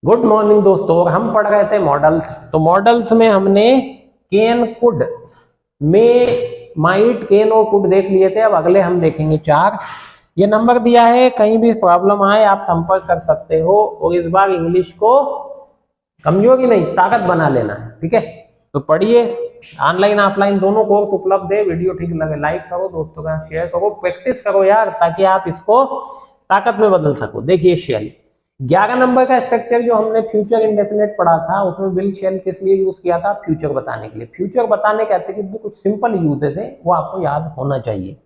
Good morning दोस्तों। और हम पढ़ रहे थे मॉडल्स। तो मॉडल्स में हमने can, could, may, might, can और कुड देख लिए थे। अब अगले हम देखेंगे चार। ये नंबर दिया है, कहीं भी प्रॉब्लम आए आप संपर्क कर सकते हो। और इस बार इंग्लिश को कमजोरी नहीं, ताकत बना लेना है, ठीक है। तो पढ़िए, ऑनलाइन ऑफलाइन दोनों कोर्स उपलब्ध है। वीडियो ठीक लगे लाइक करो, दोस्तों का शेयर करो, प्रैक्टिस करो यार, ताकि आप इसको ताकत में बदल सको। देखिए शेल 11 नंबर का स्ट्रक्चर जो हमने फ्यूचर इंडेफिनेट पढ़ा था, उसमें विल शेल किस लिए यूज किया था? फ्यूचर बताने के लिए। फ्यूचर बताने कहते कि कुछ सिंपल यूजेस है, वो आपको याद होना चाहिए।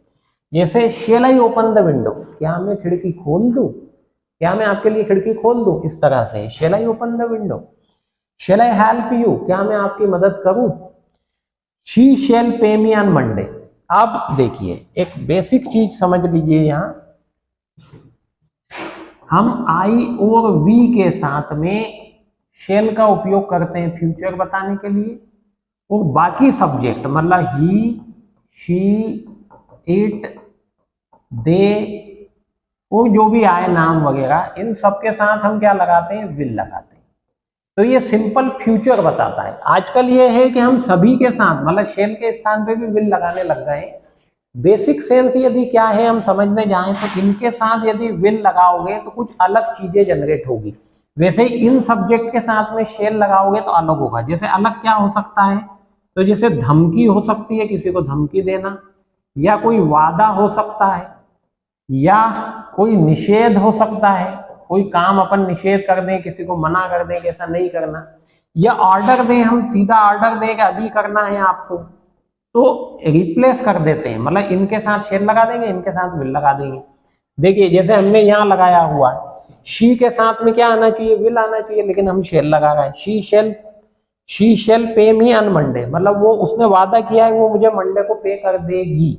जैसे shall I open the window, क्या मैं खिड़की खोल दूं? क्या मैं आपके लिए खिड़की खोल दूं? इस तरह से shall I open the window. Shall I help you, क्या मैं आपकी मदद करूं? शी शेल पे मी ऑन मंडे। अब देखिए एक बेसिक चीज समझ लीजिए, यहां हम आई और वी के साथ में शेल का उपयोग करते हैं फ्यूचर बताने के लिए। और बाकी सब्जेक्ट मतलब ही, शी, इट, दे और जो भी आए नाम वगैरह, इन सब के साथ हम क्या लगाते हैं? विल लगाते हैं। तो ये सिंपल फ्यूचर बताता है। आजकल ये है कि हम सभी के साथ मतलब शेल के स्थान पे भी विल लगाने लग गए हैं। बेसिक सेंस यदि क्या है हम समझने जाएं तो इनके साथ यदि विल लगाओगे तो कुछ अलग चीजें जनरेट होगी। वैसे इन सब्जेक्ट के साथ में शेल लगाओगे तो अलग होगा। जैसे अलग क्या हो सकता है? तो जैसे धमकी हो सकती है, किसी को धमकी देना, या कोई वादा हो सकता है, या कोई निषेध हो सकता है, कोई काम अपन निषेध कर दें, किसी को मना कर दें कि ऐसा नहीं करना, या ऑर्डर दें, हम सीधा ऑर्डर दें कि अभी करना है आपको, तो रिप्लेस कर देते हैं। मतलब इनके साथ शेल लगा देंगे, इनके साथ विल लगा देंगे। देखिए जैसे हमने यहाँ लगाया हुआ है, शी के साथ में क्या आना चाहिए? विल आना चाहिए, लेकिन हम शेल लगा रहे हैं। शी शेल पे मी ऑन मंडे, मतलब वो उसने वादा किया है वो मुझे मंडे को पे कर देगी।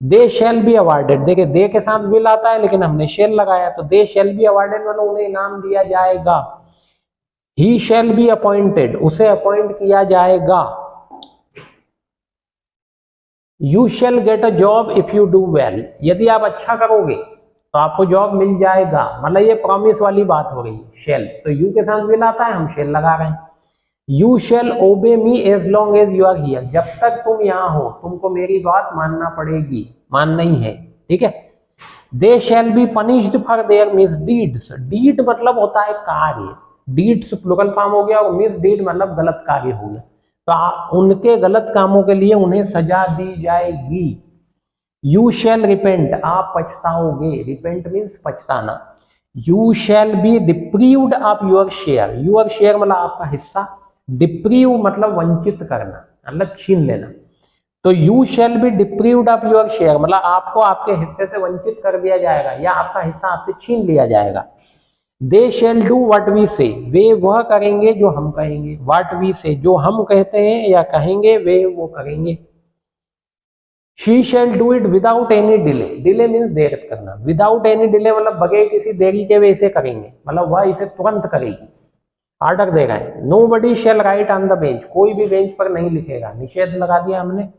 दे शेल बी अवार्डेड, देखिए दे के साथ विल आता है लेकिन हमने शेल लगाया, तो दे शेल बी अवार्डेड मतलब उन्हें इनाम दिया जाएगा। ही शेल बी अपॉइंटेड, उसे अपॉइंट किया जाएगा। You shell get a job if you do well, यदि आप अच्छा करोगे तो आपको जॉब मिल जाएगा। मतलब ये प्रॉमिस वाली बात हो गई। शेल तो यू के साथ विल आता है, हम शेल लगा रहे हैं। You shall obey me as long as you are here, जब तक तुम यहाँ हो तुमको मेरी बात मानना पड़ेगी, मानना ही है, ठीक है। They shall be punished for their misdeeds, deed मतलब होता है कार्य, डीड्स प्लुरल फॉर्म हो गया, और मिसडीड मतलब गलत कार्य हो गया। तो उनके गलत कामों के लिए उन्हें सजा दी जाएगी। यू शेल रिपेंट, आप पछताओगे, रिपेंट मीन्स पछताना। You shall be deprived of your share, your share मतलब आपका हिस्सा, डिप्रीव मतलब वंचित करना, मतलब छीन लेना। तो you shall be deprived of your share मतलब आपको आपके हिस्से से वंचित कर दिया जाएगा, या आपका हिस्सा आपसे छीन लिया जाएगा। They shall do what we say, वे वह करेंगे जो हम कहेंगे। व्हाट वी से, जो हम कहते हैं या कहेंगे वे वो करेंगे। She shell do it without any delay, delay means there करना, विदाउट एनी डिले मतलब बगैर किसी देरी के वे इसे करेंगे, मतलब वह इसे तुरंत करेगी, ऑर्डर दे रहे हैं। Nobody shall write on the bench, कोई भी बेंच पर नहीं लिखेगा, निषेध लगा दिया हमने।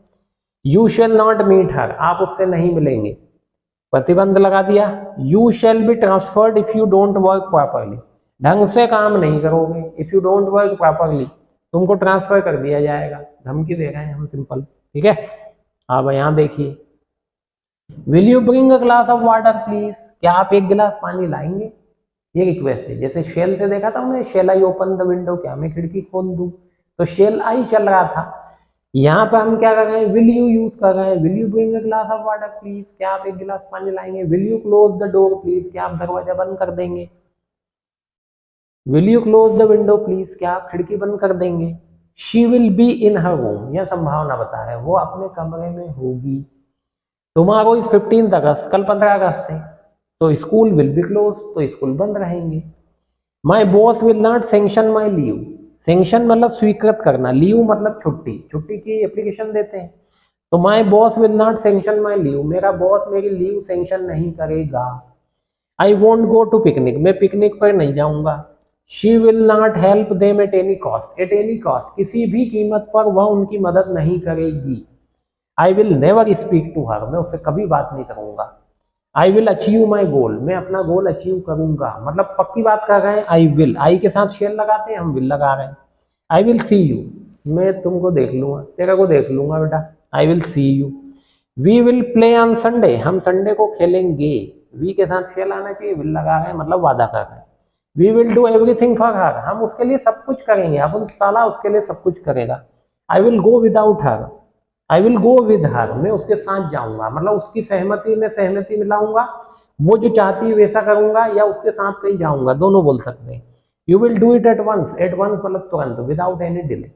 You shall not meet her, आप उससे नहीं मिलेंगे, प्रतिबंध लगा दिया। You shall be transferred if you don't work properly, ढंग से काम नहीं करोगे, if you don't work properly तुमको ट्रांसफर कर दिया जाएगा। धमकी दे रहे हैं हम, सिंपल, ठीक है। अब यहाँ देखिए, will you bring a glass of water please, क्या आप एक गिलास पानी लाएंगे? ये रिक्वेस्ट है। जैसे शेल से देखा था हमने, shall I open the window, क्या मैं खिड़की खोल दूं? तो शेल आई चल रहा था। यहाँ पर हम क्या कर रहे हैं? विल यू यूज कर रहे हैं। Will you bring a glass of water please, क्या आप एक गिलास पानी लाएंगे? Will you close the door please, क्या आप दरवाजा बंद कर देंगे? Will you close the window please, क्या आप खिड़की बंद कर देंगे? She will be in her room, यह संभावना बता रहे हैं वो अपने कमरे में होगी। टुमारो इज 15 अगस्त, कल 15 अगस्त है, तो स्कूल विल बी क्लोज, तो स्कूल बंद रहेंगे। माई boss will not sanction my leave, sanction मतलब स्वीकृत करना, लीव मतलब छुट्टी, छुट्टी की एप्लीकेशन देते हैं। तो my boss will not sanction my leave, मेरा बॉस मेरी लीव सैंक्शन नहीं करेगा। I won't go to picnic, मैं पिकनिक पर नहीं जाऊंगा। She will not help them at any cost, at any cost किसी भी कीमत पर वह उनकी मदद नहीं करेगी। I will never speak to her, मैं उससे कभी बात नहीं करूंगा। आई विल अचीव माई गोल, मैं अपना गोल अचीव करूंगा, मतलब पक्की बात कर रहे हैं। आई विल, आई के साथ शेल लगाते हैं, हम विल लगा रहे हैं। आई विल सी यू, मैं तुमको देख लूंगा, तेरे को देख लूंगा बेटा, I will see you. We will play on Sunday, हम संडे को खेलेंगे, वी के साथ शेल आना चाहिए, विल लगा रहे हैं मतलब वादा कर रहे हैं। We will do everything for her, हम उसके लिए सब कुछ करेंगे, अपन साला उसके लिए सब कुछ करेगा। I will go without her, I will go with her, मैं उसके साथ जाऊंगा, मतलब उसकी सहमति में सहमति मिलाऊंगा, वो जो चाहती है वैसा करूंगा, या उसके साथ कहीं जाऊंगा, दोनों बोल सकते हैं। You will do it at once, at once मतलब तुरंत, विदाउट एनी डिले,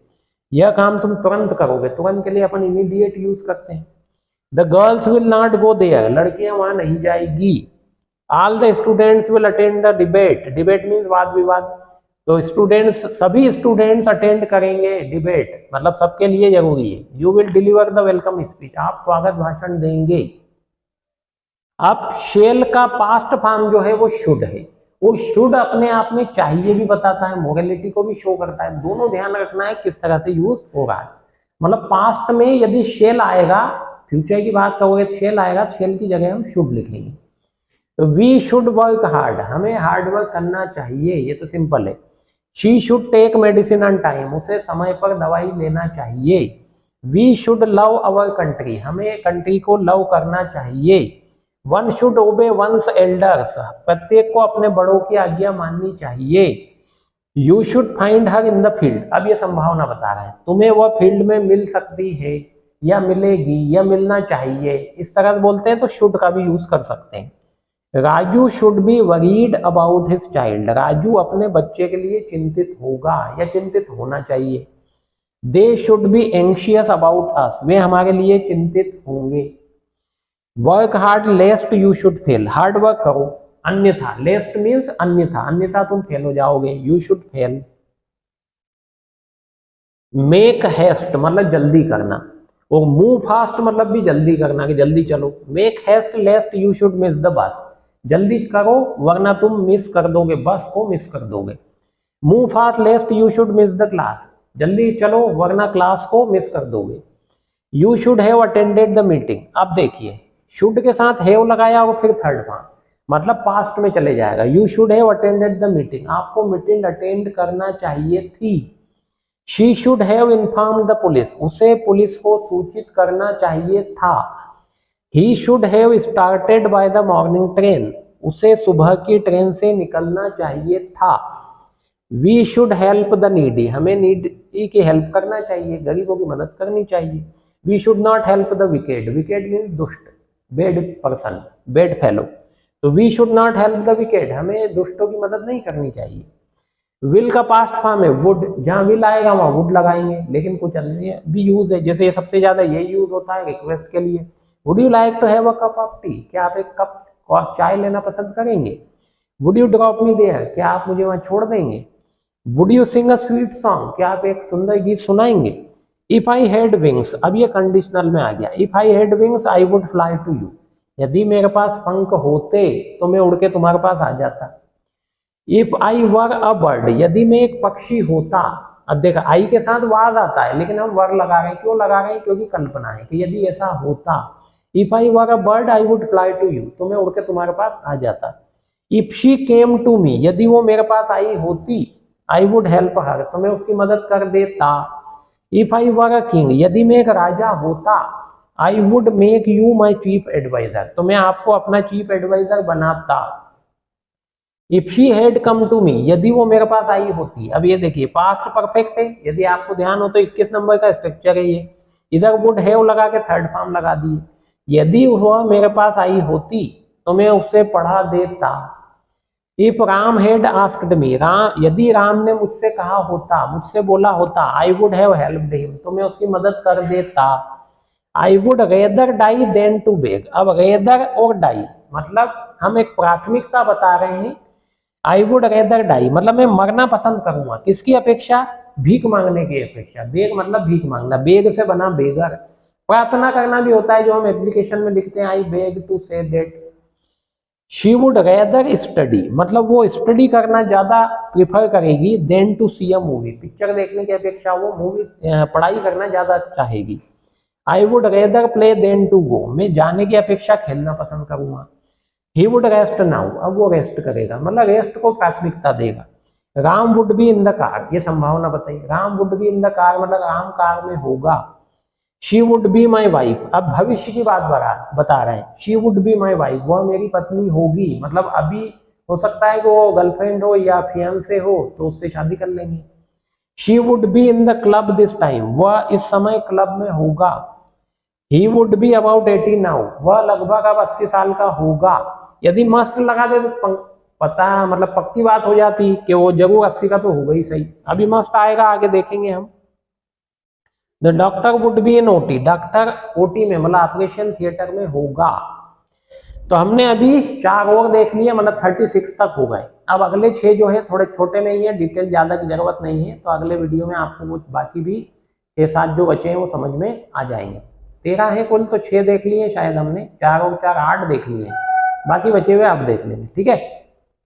यह काम तुम तुरंत करोगे, तुरंत के लिए अपन इमीडिएट यूज करते हैं। The girls will not go there, लड़कियां वहां नहीं जाएगी। All the students will attend the debate, debate means वाद विवाद, तो स्टूडेंट्स, सभी स्टूडेंट्स अटेंड करेंगे डिबेट, मतलब सबके लिए जरूरी है। You will deliver the welcome speech, आप स्वागत भाषण देंगे। अब शेल का पास्ट फॉर्म जो है वो शुड है, वो शुड अपने आप में चाहिए भी बताता है, मोरालिटी को भी शो करता है, दोनों ध्यान रखना है किस तरह से यूज हो रहा है। मतलब पास्ट में यदि शेल आएगा, फ्यूचर की बात करोगे तो शेल आएगा, शेल की जगह हम शुड लिखेंगे। तो वी शुड वर्क हार्ड, हमें हार्ड वर्क करना चाहिए, ये तो सिंपल है। She should take medicine on time, उसे समय पर दवाई लेना चाहिए। We should love our country, हमें कंट्री को लव करना चाहिए। One should obey one's elders, प्रत्येक को अपने बड़ों की आज्ञा माननी चाहिए। You should find her in the field, अब ये संभावना बता रहा है, तुम्हें वह फील्ड में मिल सकती है या मिलेगी या मिलना चाहिए, इस तरह से बोलते हैं तो शुड का भी यूज कर सकते हैं। Raju should be worried about his child, Raju अपने बच्चे के लिए चिंतित होगा या चिंतित होना चाहिए। They should be anxious about us, वे हमारे लिए चिंतित होंगे। Work hard lest you should fail, hard work करो अन्यथा, लेस्ट मीन्स अन्यथा, अन्यथा तुम फेल हो जाओगे, you should fail. Make haste मतलब जल्दी करना, और मूव फास्ट मतलब भी जल्दी करना कि जल्दी चलो। Make haste lest you should miss the bus, जल्दी करो वरना तुम मिस कर दोगे, बस को मिस कर दोगे। Move fast लेस्ट you should miss the class, जल्दी चलो वरना क्लास को मिस कर दोगे। You should have attended the meeting, अब देखिए शुड के साथ हैव लगाया और फिर थर्ड फॉर्म, मतलब पास्ट में चले जाएगा। You should have attended the meeting, आपको मीटिंग अटेंड करना चाहिए थी। She should have informed the police, उसे पुलिस को सूचित करना चाहिए था। He should have started by the morning train, उसे सुबह की ट्रेन से निकलना चाहिए था। We should help the needy, हमें नीडी की हेल्प करना चाहिए, गरीबों की मदद करनी चाहिए। We should not help the wicked, wicked means दुष्ट, बेड पर्सन, बेड फेलो, तो we should not help the wicked, हमें दुष्टों की मदद नहीं करनी चाहिए। विल का पास्ट फॉर्म है वुड, जहां विल आएगा वहां वुड लगाएंगे, लेकिन कुछ अन्य भी यूज है, जैसे सबसे ज्यादा ये यूज होता है रिक्वेस्ट के लिए। Would you like to have a cup of tea, क्या आप एक कप चाय लेना पसंद करेंगे। Would you drop me there, क्या आप मुझे वहां छोड़ देंगे। Would you sing a sweet song, क्या आप एक सुंदर गीत सुनाएंगे। इफ आई हैड विंग्स, अब ये कंडीशनल में आ गया। If I had wings I would fly to you, यदि मेरे पास पंख होते तो मैं उड़ के तुम्हारे पास आ जाता। If I were a bird, यदि मैं एक पक्षी होता, अब देखा आई के साथ वाज आता है लेकिन हम वर लगा रहे हैं, क्यों लगा रहे हैं, क्योंकि कल्पना है कि यदि ऐसा होता। If I were a bird I would fly to you, तो मैं उड़ के तुम्हारे पास आ जाता। If she came to me, यदि वो मेरे पास आई होती, आई वुड हेल्प हर, तो मैं उसकी मदद कर देता। If I were a king, यदि मैं एक राजा होता, I would make you my chief adviser, तो मैं आपको अपना चीफ एडवाइजर बनाता। If she had come to me, यदि वो मेरे पास आई होती, अब ये देखिए पास्ट परफेक्ट है, यदि आपको ध्यान हो तो 21 नंबर का स्ट्रक्चर है ये, इधर वुड हैव लगा के थर्ड फॉर्म लगा दिए। यदि वह मेरे पास आई होती तो मैं उससे पढ़ा देता। If Ram had asked me, Ram, यदि राम ने मुझसे कहा होता, मुझसे बोला होता, I would have helped him, तो मैं उसकी मदद कर देता। I would rather die than to beg, अब रेदर और डाई मतलब हम एक प्राथमिकता बता रहे हैं। आई वुड रेदर डाई मतलब मैं मरना पसंद करूंगा, किसकी अपेक्षा, भीख मांगने की अपेक्षा। बेग मतलब भीख मांगना, बेग से बना बेगर। प्रार्थना करना भी होता है जो हम एप्लीकेशन में लिखते हैं, I beg to say that. She would rather study मतलब वो स्टडी करना ज्यादा प्रिफर करेगी than to see a movie, picture देखने की अपेक्षा वो मूवी पढ़ाई करना ज्यादा चाहेगी। I would rather play than to go, मैं जाने की अपेक्षा खेलना पसंद करूंगा। ही वुड रेस्ट नाउ, अब वो रेस्ट करेगा, मतलब रेस्ट को प्राथमिकता देगा। Ram would be in the car, ये संभावना बताइए। Ram would be in the car मतलब राम कार में होगा। She would be my wife, अब भविष्य की बात बता रहे हैं। She would be my wife, वह मेरी पत्नी होगी, मतलब अभी हो सकता है कि वो गर्लफ्रेंड हो या फियांसे हो तो उससे शादी कर लेंगे। She would be in the club this time, वह इस समय क्लब में होगा। He would be about 80 now, वह लगभग अब 80 साल का होगा। यदि मस्ट लगा दे तो पता मतलब पक्की बात हो जाती कि वो जरूर 80 का तो होगा ही सही। अभी मस्ट आएगा, आगे देखेंगे हम। The doctor would be in OT, doctor OT में मतलब ऑपरेशन थिएटर में होगा। तो हमने अभी 4 और देख लिए, मतलब 36 तक हो गए। अब अगले 6 जो है थोड़े छोटे में ही है, डिटेल ज्यादा की जरूरत नहीं है, तो अगले वीडियो में आपको वो बाकी भी 6-7 जो बचे हैं वो समझ में आ जाएंगे। 13 है कुल, तो 6 देख लिए शायद हमने, 4 और 4 8 देख लिए, बाकी बचे हुए आप देख लेंगे। ठीक है,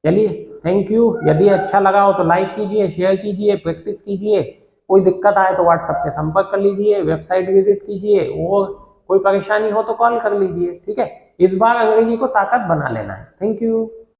चलिए थैंक यू। यदि अच्छा लगा हो तो लाइक कीजिए, शेयर कीजिए, प्रैक्टिस कीजिए। कोई दिक्कत आए तो व्हाट्सएप पे संपर्क कर लीजिए, वेबसाइट विजिट कीजिए, और कोई परेशानी हो तो कॉल कर लीजिए। ठीक है, इस बार अंग्रेजी को ताकत बना लेना है। Thank you.